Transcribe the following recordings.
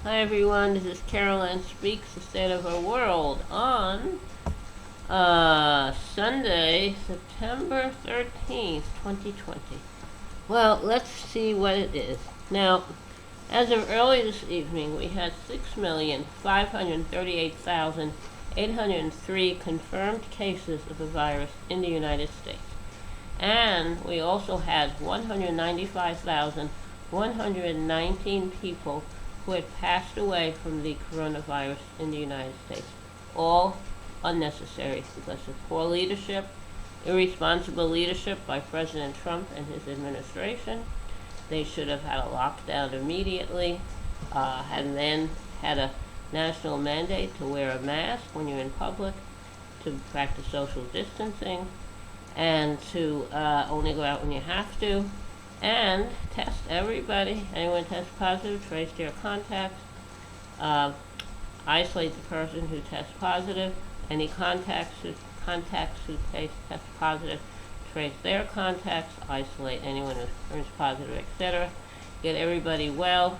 Hi everyone, this is Caroline Speaks, the State of Our World on Sunday, September 13th, 2020. Well, let's see what it is. Now, as of early this evening, we had 6,538,803 confirmed cases of the virus in the United States. And we also had 195,119 people who had passed away from the coronavirus in the United States. All unnecessary because of poor leadership, irresponsible leadership by President Trump and his administration. They should have had a lockdown immediately, and then had a national mandate to wear a mask when you're in public, to practice social distancing, and to only go out when you have to, and test everybody. Anyone tests positive, trace their contacts, isolate the person who tests positive. Any contacts who test positive, trace their contacts, isolate anyone who turns positive, etc. Get everybody well,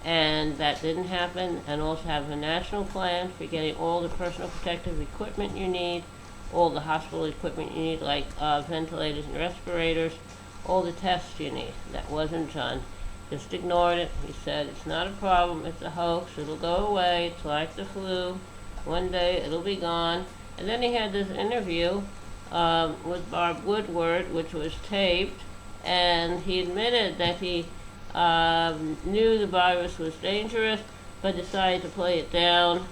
and that didn't happen. And also have a national plan for getting all the personal protective equipment you need, all the hospital equipment you need, like ventilators and respirators, all the tests you need. That wasn't done. Just ignored it. He said, it's not a problem, it's a hoax, it'll go away, it's like the flu. One day it'll be gone. And then he had this interview with Bob Woodward, which was taped, and he admitted that he knew the virus was dangerous, but decided to play it down.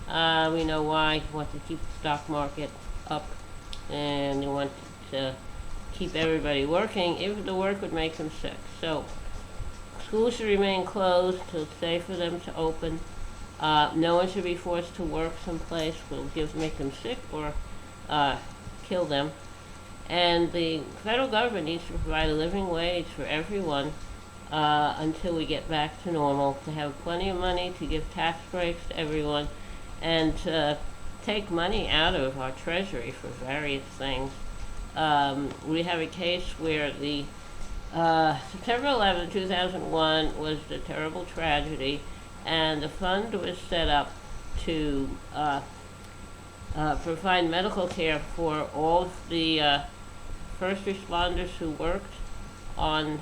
We know why. He wanted to keep the stock market up, and he wanted to keep everybody working, if the work would make them sick. So, schools should remain closed till it's safe for them to open. No one should be forced to work someplace will make them sick or kill them. And the federal government needs to provide a living wage for everyone until we get back to normal, to have plenty of money to give tax breaks to everyone, and to take money out of our treasury for various things. We have a case where the September 11, 2001 was the terrible tragedy, and the fund was set up to provide medical care for all of the first responders who worked on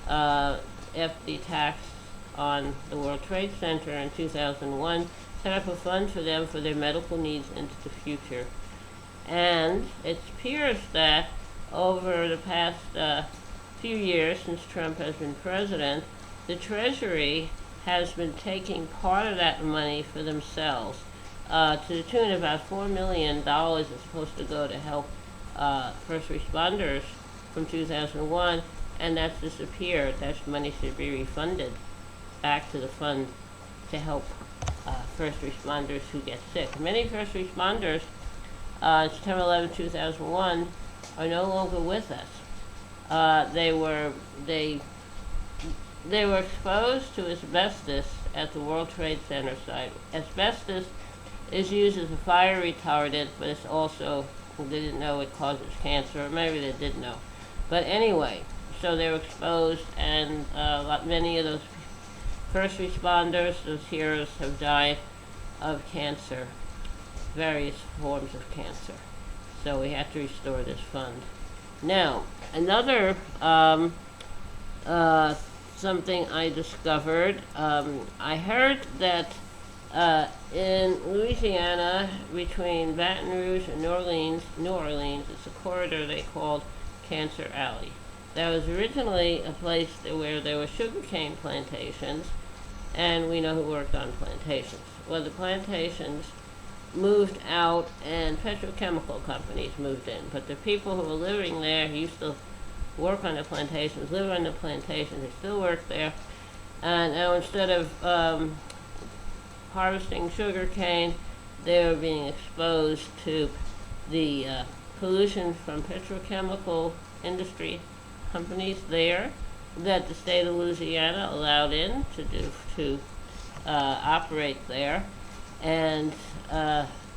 after the attacks on the World Trade Center in 2001, set up a fund for them for their medical needs into the future. And it appears that over the past few years, since Trump has been president, the Treasury has been taking part of that money for themselves, to the tune of about $4 million is supposed to go to help first responders from 2001, and that's disappeared. That money should be refunded back to the fund to help first responders who get sick. Many first responders, September 11, 2001, are no longer with us. They were exposed to asbestos at the World Trade Center site. Asbestos is used as a fire retardant, but it's also, they didn't know it causes cancer, or maybe they did know. But anyway, so they were exposed, and many of those first responders, those heroes, have died of cancer, various forms of cancer. So we have to restore this fund. Now, another something I discovered, I heard that in Louisiana, between Baton Rouge and New Orleans, it's a corridor they called Cancer Alley. That was originally a place where there were sugarcane plantations, and we know who worked on plantations. Well, the plantations moved out and petrochemical companies moved in, but the people who were living there used to work on the plantations, live on the plantations, they still work there, and now instead of harvesting sugar cane, they were being exposed to the pollution from petrochemical industry companies there that the state of Louisiana allowed in to operate there, and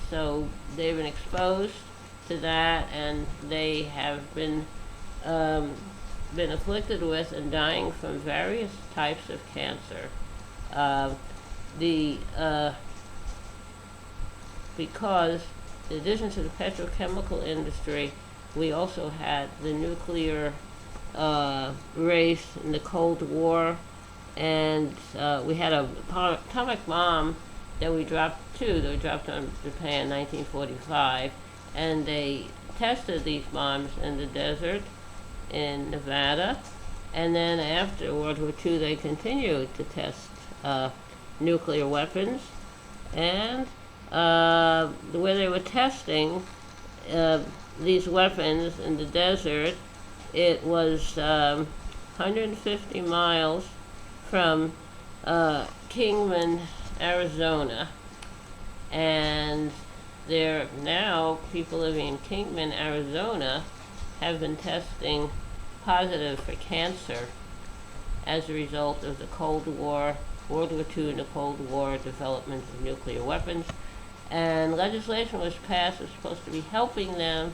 so they've been exposed to that, and they have been afflicted with and dying from various types of cancer. The because in addition to the petrochemical industry, we also had the nuclear race in the Cold War, and we had a atomic bomb that we dropped too. That we dropped on Japan in 1945, and they tested these bombs in the desert in Nevada, and then after World War II, they continued to test nuclear weapons, and where they were testing these weapons in the desert, it was 150 miles from Kingman, Arizona, and there now people living in Kingman, Arizona, have been testing positive for cancer as a result of the Cold War, World War II and the Cold War development of nuclear weapons. And legislation was passed was supposed to be helping them,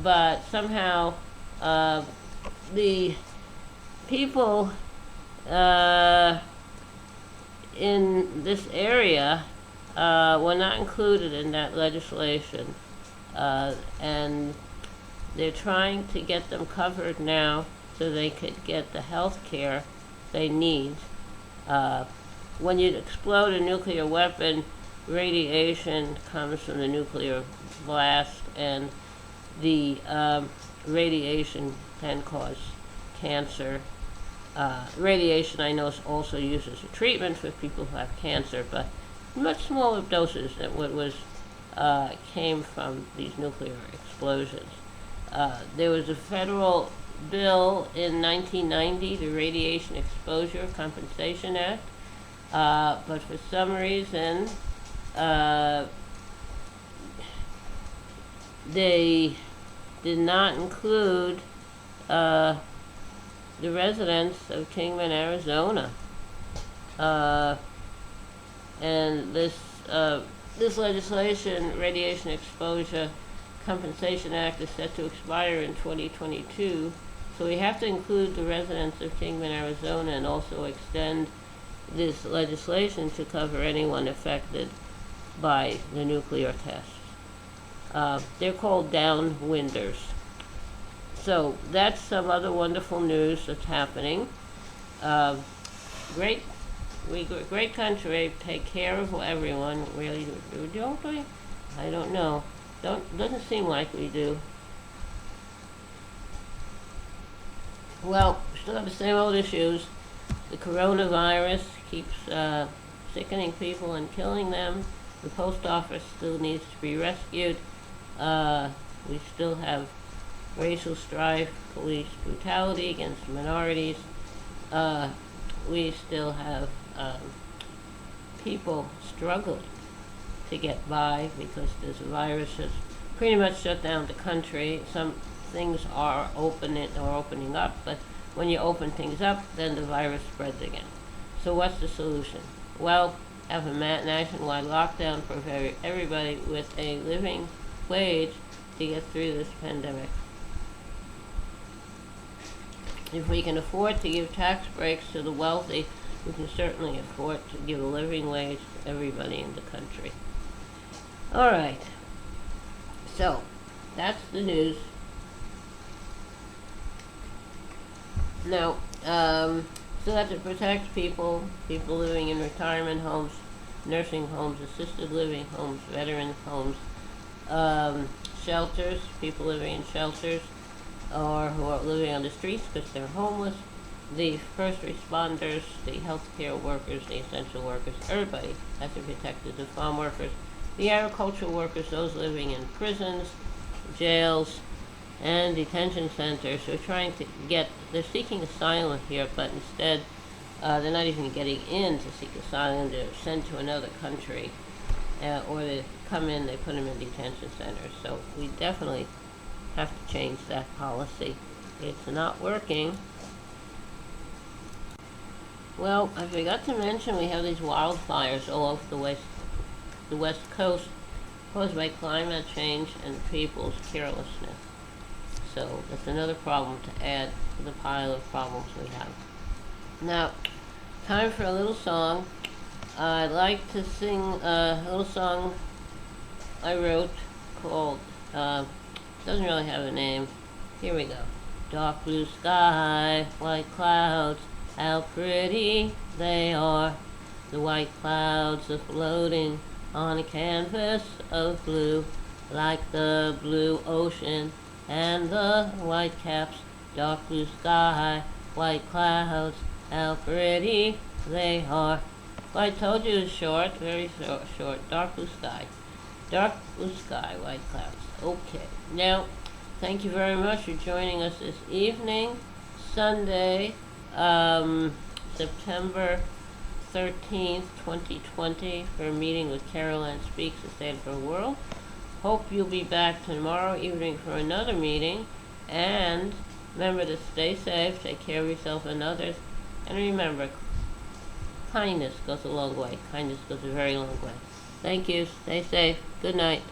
but somehow the people in this area were not included in that legislation, and they're trying to get them covered now so they could get the health care they need. When you explode a nuclear weapon, radiation comes from the nuclear blast, and the radiation can cause cancer. Radiation, I know, is also used as a treatment for people who have cancer, but much smaller doses than what was came from these nuclear explosions. There was a federal bill in 1990, the Radiation Exposure Compensation Act, but for some reason they did not include the residents of Kingman, Arizona. And this legislation, Radiation Exposure Compensation Act, is set to expire in 2022. So we have to include the residents of Kingman, Arizona, and also extend this legislation to cover anyone affected by the nuclear tests. They're called Downwinders. So that's some other wonderful news that's happening. Great country. Take care of everyone. Really, don't we? I don't know. Doesn't seem like we do. Well, we still have the same old issues. The coronavirus keeps sickening people and killing them. The post office still needs to be rescued. We still have racial strife, police brutality against minorities. We still have people struggling to get by because this virus has pretty much shut down the country. Some things are opening up, but when you open things up, then the virus spreads again. So what's the solution? Well, have a nationwide lockdown for everybody with a living wage to get through this pandemic. If we can afford to give tax breaks to the wealthy, we can certainly afford to give a living wage to everybody in the country. All right. So, that's the news. Now, still have to protect people living in retirement homes, nursing homes, assisted living homes, veteran homes, shelters, people living in shelters, or who are living on the streets because they're homeless, the first responders, the healthcare workers, the essential workers, everybody has to be protected, the farm workers, the agricultural workers, those living in prisons, jails, and detention centers who are they're seeking asylum here, but instead they're not even getting in to seek asylum. They're sent to another country, or they come in, they put them in detention centers. So we definitely have to change that policy. It's not working. Well, I forgot to mention we have these wildfires all over the west coast caused by climate change and people's carelessness. So that's another problem to add to the pile of problems we have. Now, time for a little song. I'd like to sing a little song I wrote called, doesn't really have a name. Here we go. Dark blue sky, white clouds, how pretty they are. The white clouds are floating on a canvas of blue, like the blue ocean and the white caps. Dark blue sky, white clouds, how pretty they are. Well, I told you it's short, very short. Dark blue sky. Dark blue sky, white clouds. Okay. Now, thank you very much for joining us this evening, Sunday, September 13th, 2020, for a meeting with Caroline Speaks, the State of Her World. Hope you'll be back tomorrow evening for another meeting. And remember to stay safe, take care of yourself and others. And remember, kindness goes a long way. Kindness goes a very long way. Thank you. Stay safe. Good night.